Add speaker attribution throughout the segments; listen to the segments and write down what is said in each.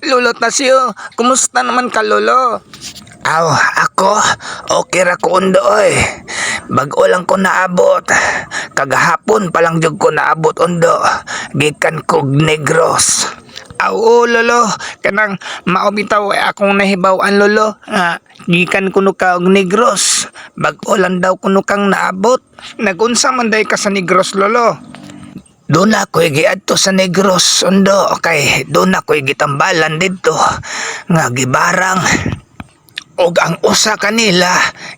Speaker 1: Lolo Tasyo, kumusta naman ka, Lolo?
Speaker 2: Aw, ako, okay ra ko undo oy. Bag-o lang ko naabot. Kagahapon pa lang jud ko naabot undo. Gikan kog Negros.
Speaker 1: Oo, Lolo, kanang maobitaw ay akong nahibaw-an, Lolo. Gikan kuno ka og Negros. Bag-o lang daw kuno kang naabot. Nagunsa man day ka sa Negros, Lolo?
Speaker 2: Doon ako'y giadto sa Negros undo. Kay doon ako'y gitambalan dito. Nga gibarang. Og ang usa kanila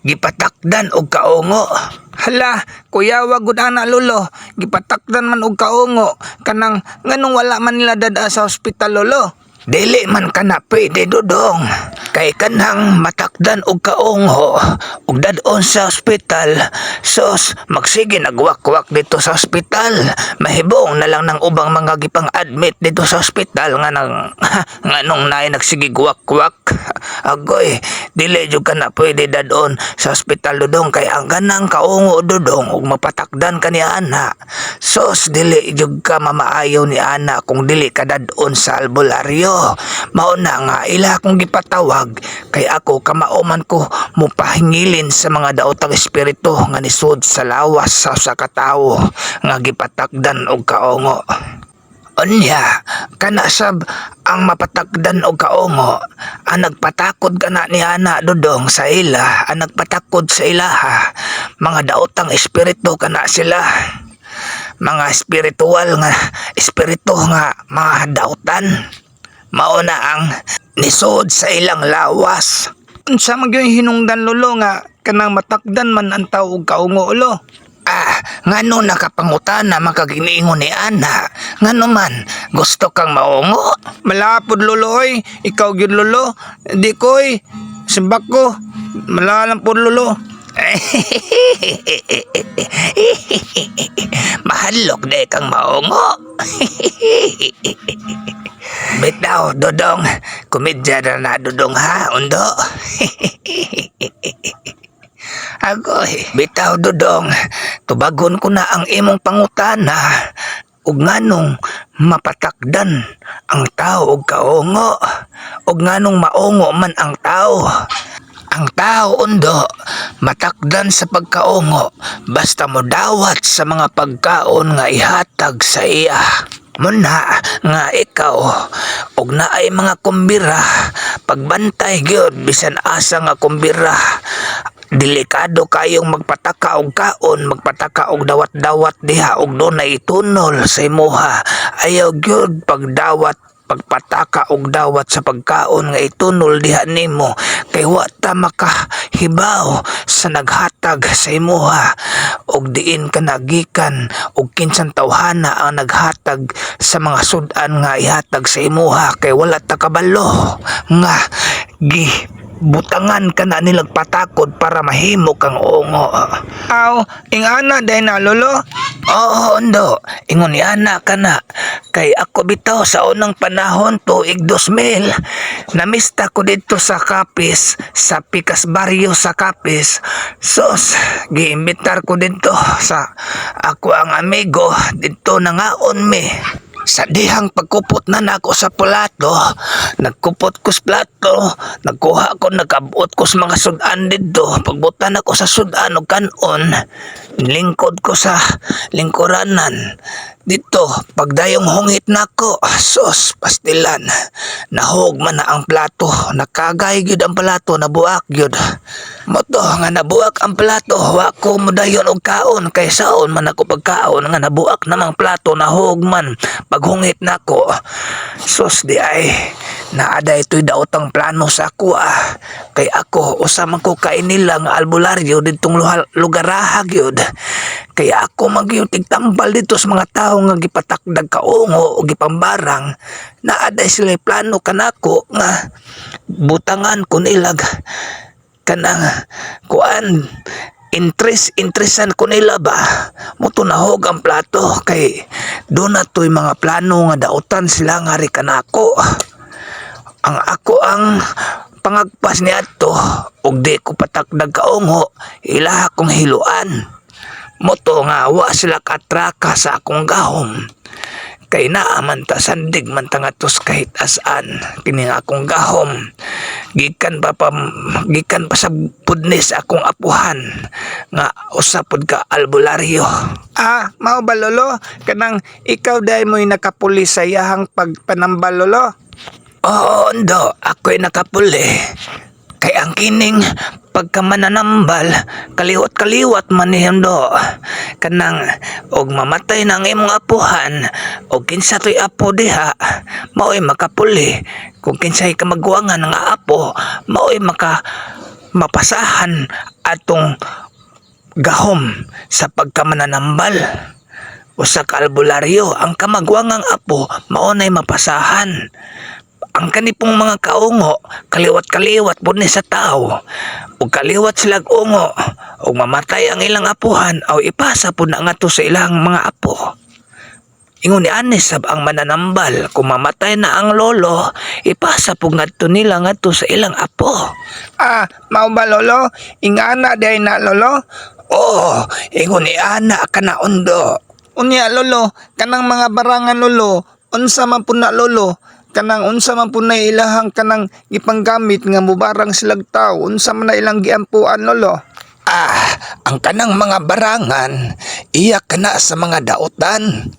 Speaker 2: gipatakdan og kaungo.
Speaker 1: Hala, kuya, wag gud ana, Lolo. Gipatakdan man og kaungo. Kanang nganong wala man nila dada sa ospital, Lolo?
Speaker 2: Dili man kana pwede dudong. Kay kanang matakdan og kaungho ug dadon sa ospital. Sos, magsige nagwak-wak dito sa ospital. Mahibong na lang ng ubang mga gipang admit dito sa ospital nga nang nganong naay nagsige gwak-wak. Agoy, dili jud kana pwede dadon sa ospital dudong kay ang ganang kaungo dudong ug mapatakdan kaniya ana. Sos, dili jud ka mamaayo ni ana kung dili ka dadon sa albularyo. Mao na nga ila akong gipatawag kay ako kamauman ko mupahingilin sa mga daotang espiritu nga nisud sa lawas sa usa ka tawo nga gipatakdan og kaongo. Unya, kana sab ang mapatakdan og kaongo, ang nagpatakod kana ni ana dudong sa ila, ang nagpatakod sa ilaha, mga daotang espiritu kana sila. Mga espiritual nga espiritu nga mga dautan. Mao na ang nisod sa ilang lawas.
Speaker 1: Unsa man gyud hinungdan, Lolo, nga kanang matakdan man ang tawo og kaungo, Lo?
Speaker 2: Ngano nakapangutana makaginiingon ni ana? Ngano man, gusto kang maungo?
Speaker 1: Malapod, Lolo, oy. Ikaw gyud, Lolo. Di koy. Sibak ko. Malalampod, Lolo.
Speaker 2: Mahalok de kang maungo. Bitaw, Dodong. Komedya na Dodong ha, undo. Agoy, bitaw, Dodong. Tubagon ko na ang imong pangutana. Ug nganong mapatakdan ang tao og kaungo. Ug nganong maungo man ang tao. Ang tao undo, matakdan sa pagkaungo basta mo dawat sa mga pagkaon nga ihatag sa iya. Muna nga ikaw, og naay mga kumbira, pagbantay gyud bisan asa nga kumbira. Delikado kayong magpataka og kaon, magpataka og dawat-dawat diha og dunay tunol sa imuha. Ayaw gyud pagdawat pagpataka og dawat sa pagkaon nga itunol diha nimo kay wa ta makahibaw sa naghatag sa imuha og diin ka nagikan og kinsan tawhana ang naghatag sa mga sudan nga ihatag sa imuha kay wala ta kabalo nga butangan ka na nilang patakod para mahimo kang ungo.
Speaker 1: Aw, ing ana day na, Lolo.
Speaker 2: Oo, undo. Ingon ni ana ka na. Kay ako bitaw sa unang panahon tuig 2000. Namista ko dito sa Capiz, sa Picas Barrio sa Capiz. Sos, giimbitar ko dito sa ako ang amigo dito na ngaon me. Sa dihang pagkupot na nako sa plato, nagkupot ko sa plato, nagkuha ko, nagabot ko sa mga sudan dito. Pagbutan ako sa sudan o kanon, lingkod ko sa lingkuranan. Dito, pagdayong hungit nako, sos, pastilan. Nahog man na ang plato, nakagay gyud ang plato, nabuak gyud. Moto nga nabuak ang plato, wa ko modayon og kaon kay saon man ako pagkaon nga nabuak namang plato, nahog man paghungit nako. Sos di ay naaday to'y daotang plano sa ako kay ako usa man ko kay nila nga albularyo ditong lugar gyud. Kaya ako magyud tigtambal dito sa mga tao nga gipatakdag kaungo o gipambarang. Naaday sila plano kanako nga butangan ko nilag kanang kuan interesan ko nila ba mo tunahog ang plato kay doon na to'y mga plano nga dautan sila nga ri kanako. Ang ako ang pangagpas ni ato og di ko patakdag kaungo ila akong hiluan. Moto nga wa sila katraka sa akong gahom. kay naaman ta sandig man ta ngatos kahit asan kini nga akong gahom gikan pa sa pudnis akong apuhan nga usapod ka albularyo.
Speaker 1: Mao ba lolo? Kanang ikaw dahil mo'y nakapuli sa iyahang pagpanambal lolo?
Speaker 2: Oo, ndo, ako'y nakapuli. Kay ang kining pagkamananambal, kaliwat-kaliwat man niyan do. Kanang, og mamatay ng imong apuhan, og kinsa to'y apo diha, mao'y makapuli. Kung kinsa'y kamagwangan ng apo, mao'y mapasahan atong gahom sa pagkamananambal. O sa kalbularyo, ang kamagwangang apo, maunay mapasahan. Ang kanipong mga kaungo, kaliwat-kaliwat po ni sa tao. O kaliwat silag ungo, o mamatay ang ilang apuhan, o ipasa po na nga to sa ilang mga apo. Ingon ni Anis sab ang mananambal, kung mamatay na ang lolo, ipasa po nga to nila nga to sa ilang apo.
Speaker 1: Mao ba lolo? Ingana dahil na lolo?
Speaker 2: Oo, ingon ni Ana ka na undo.
Speaker 1: Unya lolo, kanang mga barangan lolo, unsa man po na lolo? Kanang unsa man po na ilahang kanang gipanggamit nga mubarang silag tao, unsa man na ilang giampuan lolo?
Speaker 2: Ang kanang mga barangan, iya kana sa mga dautan.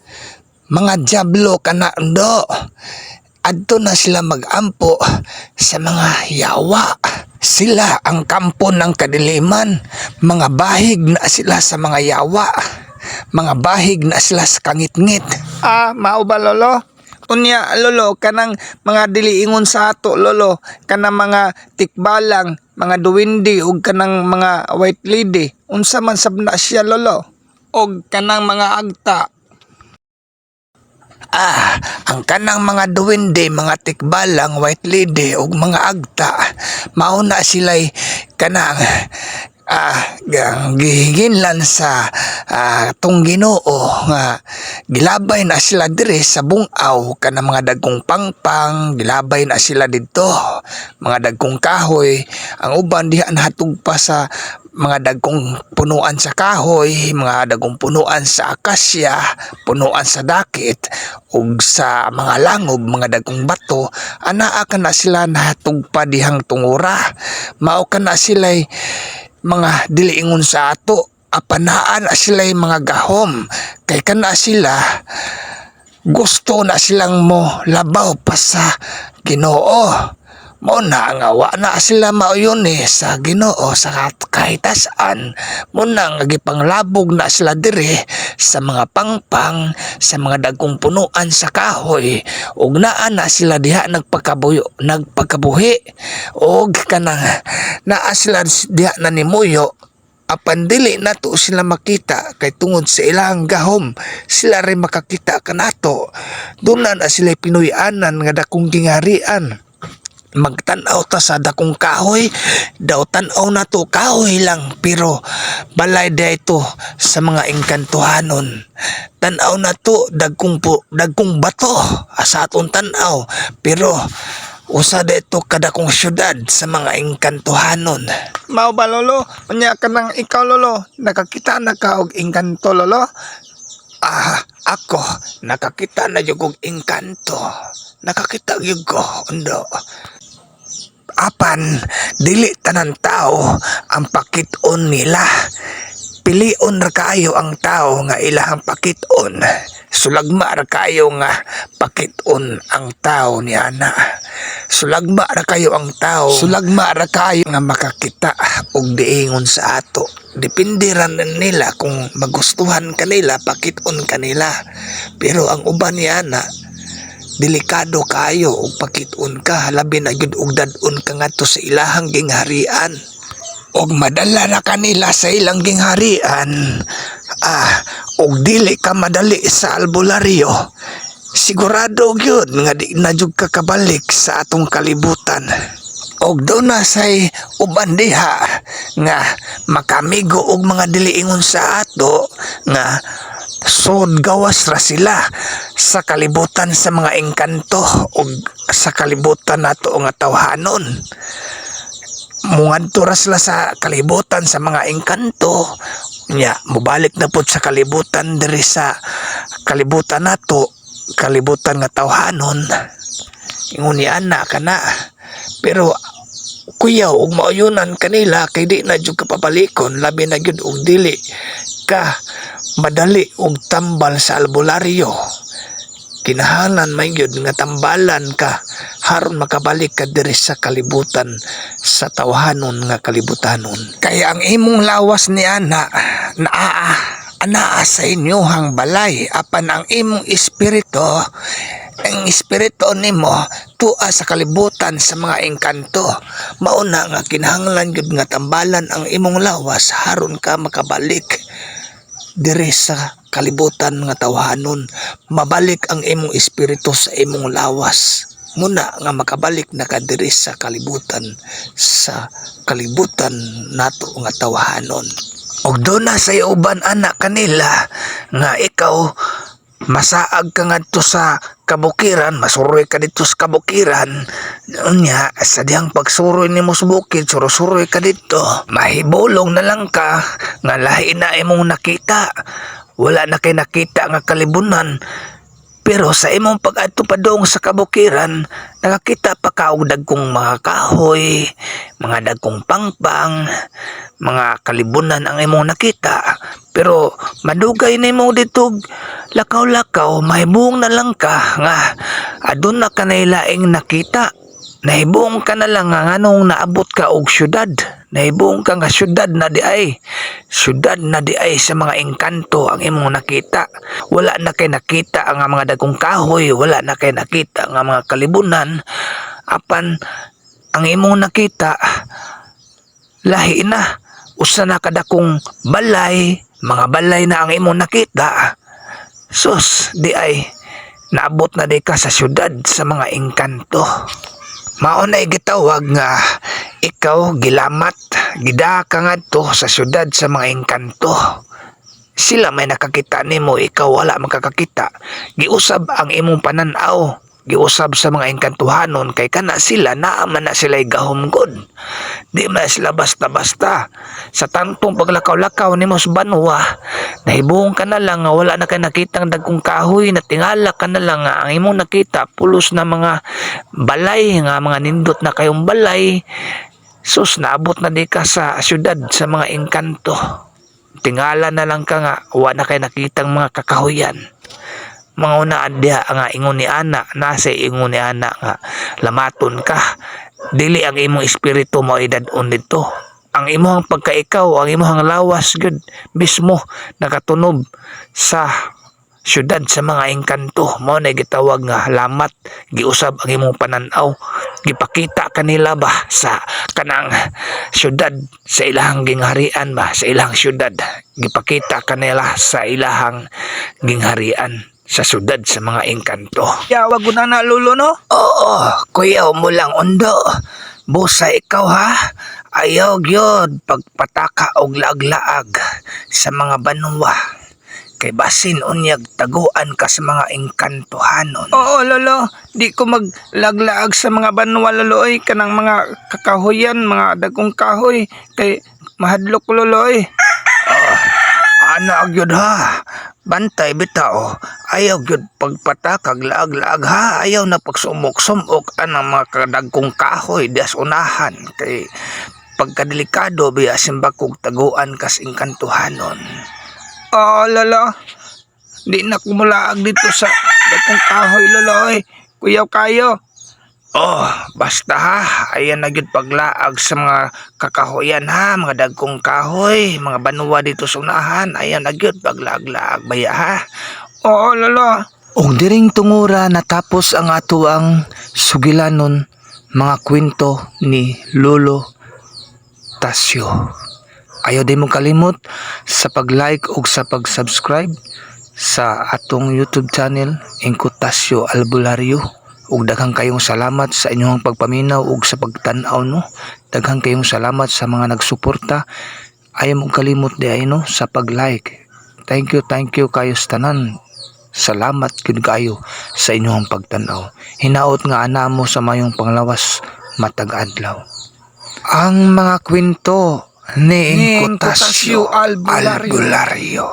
Speaker 2: Mga diablo kana undo. Adto na sila magampo sa mga yawa. Sila ang kampo ng kadiliman. Mga bahig na sila sa mga yawa. Mga bahig na sila sa kangit-ngit.
Speaker 1: Mao ba lolo? Unya lolo, kanang mga diliingon sa ato lolo, kanang mga tikbalang, mga duwindi ug kanang mga white lady, unsa man sabna siya lolo? Og kanang mga agta.
Speaker 2: Ang kanang mga duwende, mga tikbalang, white lady ug mga agta, mauna sila'y kanang gihinlan sa tong Ginoo nga gilabay na sila dire sa bungaw kanang mga dagkong pangpang, gilabay na sila didto mga dagkong kahoy. Ang uban diha nahatug pa sa mga dagkong punuan sa kahoy, mga dagkong punuan sa akasya, punuan sa dakit ug sa mga langob, mga dagkong bato. Anaa ka na sila nahatug pa dihang tungura. Mao ka na sila'y mga diliingon sa ato, apanaan na sila'y mga gahom, kay kana sila gusto na silang mo labaw pa sa Ginoo. Mo na nga wa na sila mauyon sa Ginoo sa kahit saan. Mo na nga gipanglabog na sila dire sa mga pangpang, sa mga dagkong punuan sa kahoy, ug naa na sila diha nagpakabuhi og kanang naa sila diha na nimuyo. Apan dili nato sila makita kay tungod sa ilang gahom sila rin makakita kanato. Doon na sila pinuyanan nga dakong gingarian. Magtanaw ta sa dakong kahoy, daw tanaw na to kahoy lang, pero balay dito sa mga engkantuhanon. Tanaw na to dagkong bato sa atong tanaw, pero usa dito kadakong syudad sa mga engkantuhanon.
Speaker 1: Mao ba lolo? Unya kanang ikaw lolo, nakakita na ka og engkanto lolo?
Speaker 2: Ako nakakita na jud og engkanto. Nakakita gyud ko undo. Apan dili tanan tao ang pakit-on nila. Pilion ra kaayo ang tao nga ilahang pakit-on. Sulagma ra kayo nga pakit-on ang tao ni ana. Sulagma ra kayo ang tao. Sulagma ra kayo nga makakita og diingon sa ato. Depende ra nila kung magustuhan kanila, pakit-on kanila. Pero ang uban ni ana, delikado kayo og pakit-on ka, labi na gyud og dad-on ka ngadto sa ilahang gingharian. Og madala na kanila sa ilang gingharian. Og dili ka madali sa albularyo. Sigurado gyud nga di na jud ka kabalik sa atong kalibutan. Og doon na say uban diha nga makamigo og mga diliingon sa ato nga sod gawas ra sila sa kalibutan sa mga engkanto o sa kalibutan nato nga tawhanon. Mungadto ra sila sa kalibutan sa mga engkanto nya mubalik na pud sa kalibutan diri sa kalibutan nato kalibutan nga tawhanon, ingon ni ana kana. Pero kuyaw ug mauyunan kanila kay di na jud kapabalikon, labi na gyud og dili ka madali og tambal sa albularyo. Kinahanglan may gyud nga tambalan ka haron makabalik ka diri sa kalibutan sa tawhanon nga kalibutanon. Kaya ang imong lawas ni ana anaa sa inyohang balay, apan ang imong espiritu, ang espiritu nimo tuwa sa kalibutan sa mga engkanto. Mauna nga kinahanglan gyud nga tambalan ang imong lawas haron ka makabalik diri sa kalibutan nga tawhanon, mabalik ang imong espiritu sa imong lawas. Muna nga makabalik na ka diri sa kalibutan nato nga tawhanon. Og doon na sa uban anak kanila nga ikaw masaag ka ngadto sa kabukiran, masuroy ka dito sa kabukiran. Unya sa dihang pagsuroy nimo sa bukid, suroy ka dito, mahibulong na lang ka nga lahi na imong nakita. Wala na kay nakita nga kalibunan. Pero sa imong pag-adto pa dong sa kabukiran, nakakita pa ka og dagkong mga kahoy, mga dagkong pangpang, mga kalibunan ang imong nakita. Pero madugay nimo dito lakaw-lakaw, mahibong na lang ka nga adun na ka nailaing nakita. Nahibong ka na lang nga nganong naabot ka og syudad. Nahibong ka nga syudad na di ay sa mga engkanto ang imong nakita. Wala na kay nakita ang mga dagkong kahoy, wala na kay nakita ang mga kalibunan. Apan ang imong nakita lahi na, usa na kadakong balay, mga balay na ang imong nakita. Sus, di ay naabot na di ka sa syudad sa mga engkanto. Maunay gitawag nga ikaw gilamat, gidaka ngadto sa syudad sa mga engkanto. Sila may nakakita nimo, ikaw wala makakakita. Giusab ang imong pananaw, giusab sa mga engkantuhanon kay kana sila naaman na sila gahumgod. Di man sila basta-basta. Sa tantong paglakaw-lakaw nimo sa banwa, nahibong ka na lang nga wala na kay nakitang dagkong kahoy, natingala ka na lang nga ang imong nakita pulos na mga balay, nga mga nindot na kayong balay. Sus, naabot na di ka sa syudad sa mga engkanto. Tingala na lang ka nga wala na kay nakitang mga kakahuyan. Mga una adya nga ingon ni ana, nasa ingon ni ana nga lamaton ka. Dili ang imong espiritu mo idadon dito. Ang imong pagkaikaw, ang imong lawas gud mismo nakatunob sa syudad sa mga engkanto. Mao na gitawag nga lamat, giusab ang imong pananaw. Gipakita kanila ba sa kanang syudad sa ilahang gingharian ba, sa ilahang syudad. Gipakita kanila sa ilahang gingharian sa syudad sa mga engkanto.
Speaker 1: Yawag ko na lulo no?
Speaker 2: Oo, kuyaw mo lang undo. Busa ikaw ha. Ayaw gyud pagpataka og laag-laag sa mga banwa. Kay basin unyag taguan ka sa mga engkantohanon.
Speaker 1: Oo lolo, di ko maglaglaag sa mga banwa lolo oy, kanang mga kakahuyan, mga dagkong kahoy kay mahadlok lolo oy.
Speaker 2: Ana gyud ha. Bantay bitaw. Ayaw gyud pagpatakag laag-laag ha. Ayaw na pagsumok-sumok anang mga kadagkong kahoy dias unahan kay pagkadelikado biya simbakog taguan kas engkantohanon.
Speaker 1: Oo lolo, di na ko mulaag dito sa dagkong kahoy lolo oy. Kuyaw kayo.
Speaker 2: Oh, basta ha, ayan na gyud paglaag sa mga kakahoyan ha, mga dagkong kahoy, mga banwa dito sa unahan, ayan na gyud paglaag-laag baya ha.
Speaker 1: Oo lolo.
Speaker 2: Og diring tungura natapos ang ato ang sugilanon mga kwento ni Lolo Tasyo. Ayaw din mo kalimot sa pag-like ug sa pag-subscribe sa atong YouTube channel, Ingko Tasyo Albularyo. Ug daghang kayong salamat sa inyong pagpaminaw ug sa pagtan-aw no. Daghang kayong salamat sa mga nagsuporta. Ayaw mo kalimot di ay no sa pag-like. Thank you kayo sa tanan. Salamat gyud kayo sa inyong pagtan-aw. Hinaot nga ana mo sa mayong panglawas matag adlaw. Ang mga kwento ni Ingko Tasyo Albularyo.